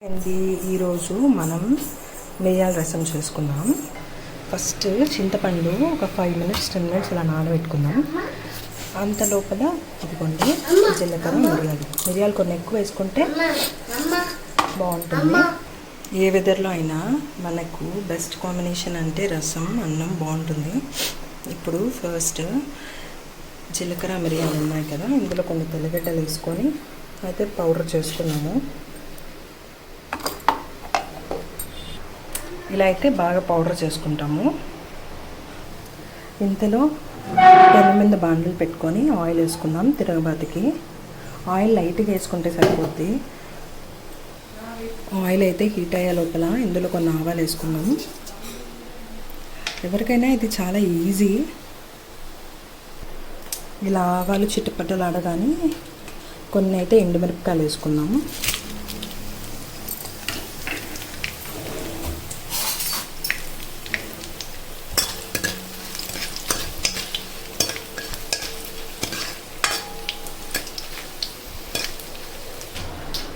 అండి ఈరోజు మనం మిరియాల రసం చేసుకుందాం. ఫస్ట్ చింతపండు ఒక 5 minutes 10 minutes ఇలా నానబెట్టుకుందాం. అంత లోపల ఇదిగోండి జీలకర్ర మిరియాలు కొన్ని ఎక్కువ వేసుకుంటే బాగుంటుంది. ఏ వెదర్లో అయినా మనకు బెస్ట్ కాంబినేషన్ అంటే రసం అన్నం బాగుంటుంది. ఇప్పుడు ఫస్ట్ జీలకర్ర మిరియాలు ఉన్నాయి కదా, ఇందులో కొన్ని తెల్లగడ్డలు వేసుకొని అయితే పౌడర్ చేసుకున్నాము. ఇలా అయితే బాగా పౌడర్ చేసుకుంటాము. ఇంతలో పెనం మీద బాండ్లు పెట్టుకొని ఆయిల్ వేసుకుందాం. తిరగబాతికి ఆయిల్ లైట్గా వేసుకుంటే సరిపోద్ది. ఆయిల్ అయితే హీట్ అయ్యే లోపల ఇందులో కొన్ని ఆవాలు వేసుకున్నాము. ఎవరికైనా ఇది చాలా ఈజీ. ఇలా ఆవాలు చిట్టుపట్టలు ఆడగానే కొన్ని అయితే ఎండుమిరపకాయలు వేసుకున్నాము.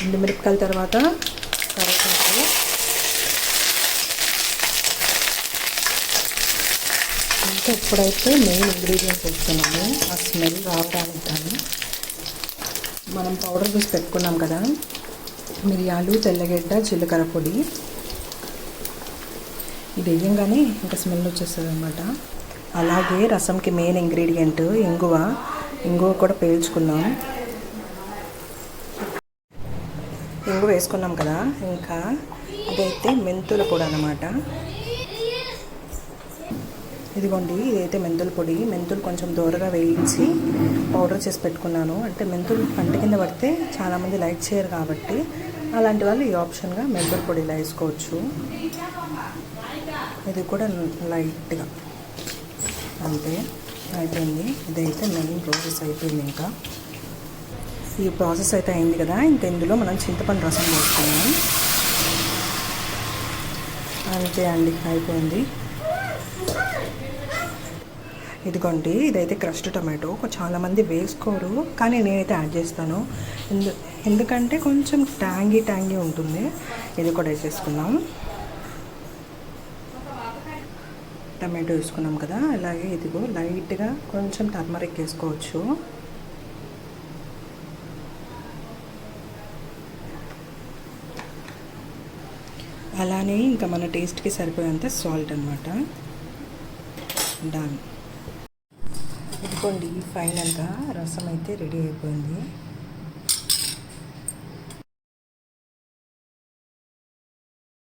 ఎండుమిరపకాయల తర్వాత కరివేపాకు, ఇంకా ఇప్పుడైతే మెయిన్ ఇంగ్రీడియంట్స్ వేస్తున్నాము ఆ స్మెల్ రావడానికి. కానీ మనం పౌడర్ వేసి పెట్టుకున్నాం కదా, మిరియాలు, తెల్లగడ్డ, జీలకర్ర పొడి, ఇది వేయంగానే ఇంకా స్మెల్ వచ్చేస్తుంది అన్నమాట. అలాగే రసంకి మెయిన్ ఇంగ్రీడియంట్ ఇంగువ కూడా పేల్చుకున్నాం. ఇంగు వేసుకున్నాం కదా, ఇంకా అదైతే మెంతుల పొడి అన్నమాట. ఇదిగోండి ఇదైతే మెంతుల పొడి. మెంతులు కొంచెం దూరగా వేయించి పౌడర్ చేసి పెట్టుకున్నాను. అంటే మెంతులు పంట కింద పడితే చాలామంది లైక్ చేయరు కాబట్టి అలాంటి వాళ్ళు ఈ ఆప్షన్గా మెంతుల పొడి ఇలా వేసుకోవచ్చు. ఇది కూడా లైట్గా అంతే అయిపోయింది. ఇదైతే మెయిన్ ప్రాసెస్ అయిపోయింది. ఇంకా ఈ ప్రాసెస్ అయితే అయింది కదా, ఇంకా ఇందులో మనం చింతపండు రసం పోసుకున్నాం. అంతే అండి, అయిపోయింది. ఇదిగోండి ఇదైతే క్రష్డ్ టమాటో. చాలామంది వేసుకోరు కానీ నేనైతే యాడ్ చేస్తాను. ఎందుకంటే కొంచెం ట్యాంగీ ఉంటుంది. ఇది కూడా వేసేసుకున్నాం. టమాటో వేసుకున్నాం కదా, అలాగే ఇదిగో లైట్గా కొంచెం టర్మరిక్ వేసుకోవచ్చు. అలానే ఇంకా మన టేస్ట్కి సరిపోయేంత సాల్ట్ అనమాట. డన్. ఇదిగోండి ఫైనల్గా రసం అయితే రెడీ అయిపోయింది.